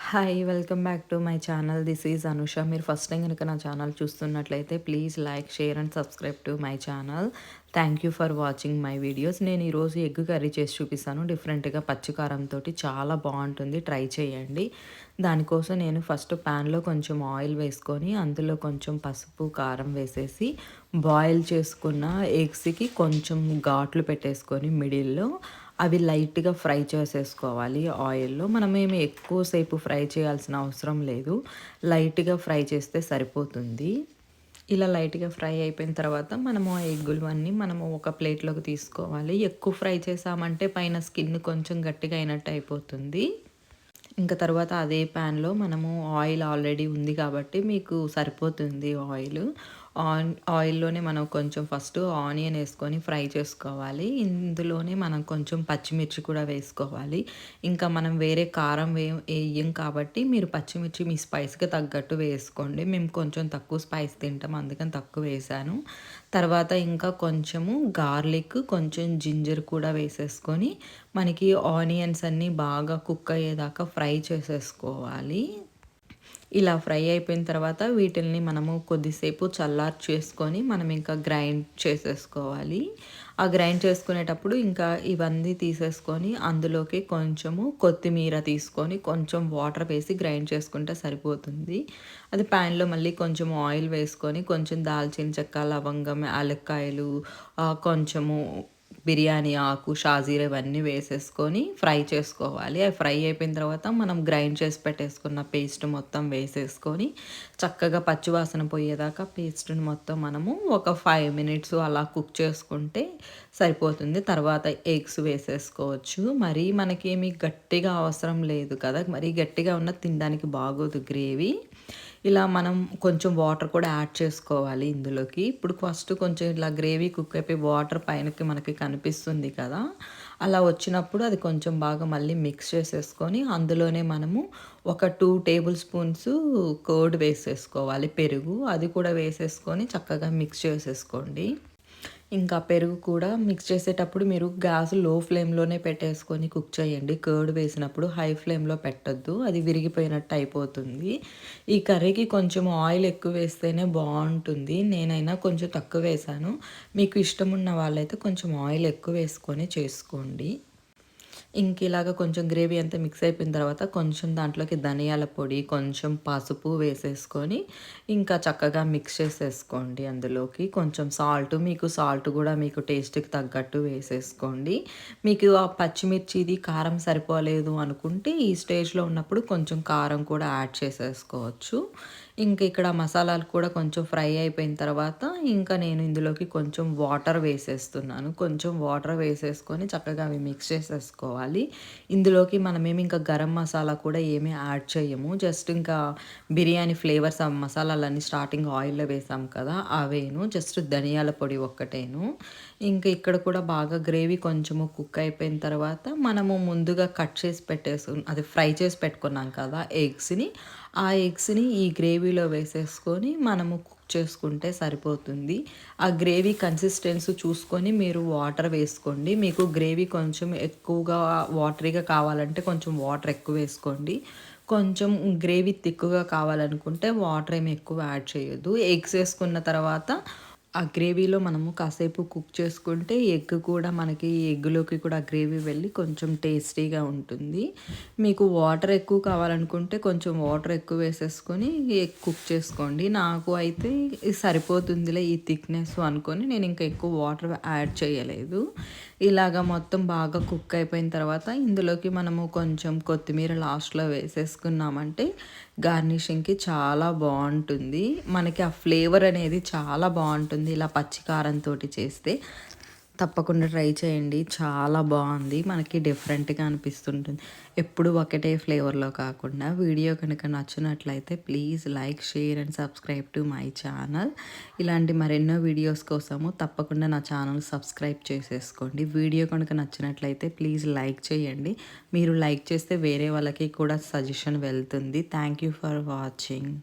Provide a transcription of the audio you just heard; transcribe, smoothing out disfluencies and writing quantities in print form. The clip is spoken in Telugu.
Hi! Welcome back to my channel. This is Anusha. మీరు ఫస్ట్ టైం గనుక నా ఛానల్ చూస్తున్నట్లయితే please like, share and subscribe to my channel. Thank you for watching my videos. నేను ఈరోజు ఎగ్ కర్రీ చేసి చూపిస్తాను. డిఫరెంట్‌గా పచ్చి కారంతోటి చాలా బావుంటుంది. ట్రై చేయండి. దానికోసం నేను ఫస్ట్ ప్యాన్‌లో కొంచెం ఆయిల్ వేసుకొని, అందులో కొంచెం పసుపు, కారం వేసేసి, బాయిల్ చేసుకున్న ఎగ్స్‌కి కొంచెం ఘాట్లు పెట్టేసుకొని మిడిల్‌లో అవి లైట్‌గా ఫ్రై చేసేసుకోవాలి ఆయిల్‌లో. మనమేమి ఎక్కువ సేపు ఫ్రై చేయాల్సిన అవసరం లేదు. లైట్‌గా ఫ్రై చేస్తే సరిపోతుంది. ఇలా లైట్‌గా ఫ్రై అయిపోయిన తర్వాత మనము ఆ ఎగ్గులవన్నీ మనము ఒక ప్లేట్‌లోకి తీసుకోవాలి. ఎక్కువ ఫ్రై చేశామంటే పైన స్కిన్ కొంచెం గట్టిగా అయినట్టు అయిపోతుంది. ఇంక తర్వాత అదే ప్యాన్‌లో మనము ఆయిల్ ఆల్రెడీ ఉంది కాబట్టి మీకు సరిపోతుంది ఆయిలు. ఆయిల్‌లోనే మనం కొంచెం ఫస్ట్ ఆనియన్ ఏసుకొని ఫ్రై చేసుకోవాలి. ఇందులోనే మనం కొంచెం పచ్చిమిర్చి కూడా వేసుకోవాలి. ఇంకా మనం వేరే కారం ఎయ్యం కాబట్టి మీరు పచ్చిమిర్చి మీ స్పైస్‌కి తగ్గట్టు వేసుకోండి. మేము కొంచెం తక్కువ స్పైస్ తింటాం అందుకని తక్కువ వేశాను. తర్వాత ఇంకా కొంచెము గార్లిక్, కొంచెం జింజర్ కూడా వేసేసుకొని మనకి ఆనియన్స్ అన్నీ బాగా కుక్ అయ్యేదాకా ఫ్రై చేసేసుకోవాలి. ఇలా ఫ్రై అయిపోయిన తర్వాత వీటిల్ని మనము కొద్దిసేపు చల్లార్చేసుకొని మనం ఇంకా గ్రైండ్ చేసేసుకోవాలి. ఆ గ్రైండ్ చేసుకునేటప్పుడు ఇంకా ఇవన్నీ తీసేసుకొని అందులోకి కొంచెము కొత్తిమీర తీసుకొని కొంచెం వాటర్ వేసి గ్రైండ్ చేసుకుంటే సరిపోతుంది. అది ప్యాన్‌లో మళ్ళీ కొంచెం ఆయిల్ వేసుకొని కొంచెం దాల్చిన చెక్క, లవంగం, యాలక్కాయలు, కొంచెము బిర్యానీ ఆకు, షాజీరా ఇవన్నీ వేసేసుకొని ఫ్రై చేసుకోవాలి. అవి ఫ్రై అయిపోయిన తర్వాత మనం గ్రైండ్ చేసి పెట్టేసుకున్న పేస్ట్ మొత్తం వేసేసుకొని చక్కగా పచ్చివాసన పోయేదాకా పేస్ట్‌ని మొత్తం మనము ఒక 5 మినిట్స్ అలా కుక్ చేసుకుంటే సరిపోతుంది. తర్వాత ఎగ్స్ వేసేసుకోవచ్చు. మరీ మనకేమి గట్టిగా అవసరం లేదు కదా! మరీ గట్టిగా ఉన్న తినడానికి బాగోదు గ్రేవీ. ఇలా మనం కొంచెం వాటర్ కూడా యాడ్ చేసుకోవాలి ఇందులోకి. ఇప్పుడు ఫస్ట్ కొంచెం ఇలా గ్రేవీ కుక్ అయిపోయి వాటర్ పైనకి మనకి కనిపిస్తుంది కదా! అలా వచ్చినప్పుడు అది కొంచెం బాగా మళ్ళీ మిక్స్ చేసేసుకొని అందులోనే మనము ఒక 2 టేబుల్ స్పూన్స్ కర్డ్ వేసేసుకోవాలి పెరుగు. అది కూడా వేసేసుకొని చక్కగా మిక్స్ చేసేసుకోండి. ఇంకా పెరుగు కూడా మిక్స్ చేసేటప్పుడు మీరు గ్యాస్ లో ఫ్లేమ్‌లోనే పెట్టేసుకొని కుక్ చేయండి. కర్డ్ వేసినప్పుడు హై ఫ్లేమ్‌లో పెట్టొద్దు. అది విరిగిపోయినట్టు అయిపోతుంది. ఈ కర్రీకి కొంచెం ఆయిల్ ఎక్కువ వేస్తేనే బావుంటుంది. నేనైనా కొంచెం తక్కువ వేశాను. మీకు ఇష్టమున్న వాళ్ళైతే కొంచెం ఆయిల్ ఎక్కువ వేసుకొని చేసుకోండి. ఇలాగ కొంచెం గ్రేవీ అంతా మిక్స్ అయిపోయిన తర్వాత కొంచెం దాంట్లోకి ధనియాల పొడి, కొంచెం పసుపు వేసేసుకొని ఇంకా చక్కగా మిక్స్ చేసేసుకోండి అందులోకి. కొంచెం మీకు సాల్ట్ కూడా మీకు టేస్ట్‌కి తగ్గట్టు వేసేసుకోండి. మీకు ఆ పచ్చిమిర్చిది కారం సరిపోలేదు అనుకుంటే ఈ స్టేజ్‌లో ఉన్నప్పుడు కొంచెం కారం కూడా యాడ్ చేసేసుకోవచ్చు. ఇక్కడ మసాలాలు కూడా కొంచెం ఫ్రై అయిపోయిన తర్వాత ఇంకా నేను ఇందులోకి కొంచెం వాటర్ వేసేస్తున్నాను. కొంచెం వాటర్ వేసేసుకొని చక్కగా అవి మిక్స్ చేసేసుకోవాలి. ఇందులోకి మనమేమి ఇంకా గరం మసాలా కూడా ఏమీ యాడ్ చేయము. జస్ట్ ఇంకా బిర్యానీ ఫ్లేవర్స్ ఆ మసాలాలన్నీ స్టార్టింగ్ ఆయిల్‌లో వేసాం కదా! అవేను. జస్ట్ ధనియాల పొడి ఒక్కటేను. ఇక్కడ కూడా బాగా గ్రేవీ కొంచెము కుక్ అయిపోయిన తర్వాత మనము ముందుగా కట్ చేసి అది ఫ్రై చేసి పెట్టుకున్నాం కదా ఎగ్స్‌ని, ఆ ఎగ్స్‌ని ఈ గ్రేవీలో వేసేసుకొని మనము కుక్ చేసుకుంటే సరిపోతుంది. ఆ గ్రేవీ కన్సిస్టెన్సీ చూసుకొని మీరు వాటర్ వేసుకోండి. మీకు గ్రేవీ కొంచెం ఎక్కువగా వాటరీగా కావాలంటే కొంచెం వాటర్ ఎక్కువ వేసుకోండి. కొంచెం గ్రేవీ థిక్‌గా కావాలనుకుంటే వాటర్ ఏమి ఎక్కువ యాడ్ చేయొద్దు. ఎగ్స్ ఏసుకున్న తర్వాత ఆ గ్రేవీలో మనము కాసేపు కుక్ చేసుకుంటే ఎగ్ కూడా మనకి ఎగ్‌లోకి కూడా గ్రేవీ వెళ్ళి కొంచెం టేస్టీగా ఉంటుంది. మీకు వాటర్ ఎక్కువ కావాలనుకుంటే కొంచెం వాటర్ ఎక్కువ వేసేసుకొని ఎగ్ కుక్ చేసుకోండి. నాకు అయితే ఇది సరిపోతుందిలే ఈ థిక్‌నెస్ అనుకోని నేను ఇంకా ఎక్కువ వాటర్ యాడ్ చేయలేదు. ఇలాగ మొత్తం బాగా కుక్ అయిపోయిన తర్వాత ఇందులోకి మనము కొంచెం కొత్తిమీర లాస్ట్‌లో వేసేసుకున్నామంటే గార్నిషింగ్‌కి చాలా బావుంటుంది. మనకి ఆ ఫ్లేవర్ అనేది చాలా బావుంటుంది ఇలా పచ్చి కారంతోటి చేస్తే. తప్పకుండా ట్రై చేయండి. చాలా బావుంది. మనకి డిఫరెంట్‌గా అనిపిస్తుంటుంది. ఎప్పుడు ఒకటే ఫ్లేవర్‌లో కాకుండా వీడియో కనుక నచ్చినట్లయితే please like, share and subscribe to my channel. ఇలాంటి మరెన్నో వీడియోస్ కోసము తప్పకుండా నా ఛానల్ సబ్స్క్రైబ్ చేసేసుకోండి. వీడియో కనుక నచ్చినట్లయితే ప్లీజ్ లైక్ చేయండి. మీరు లైక్ చేస్తే వేరే వాళ్ళకి కూడా సజెషన్ వెళ్తుంది. Thank you for watching.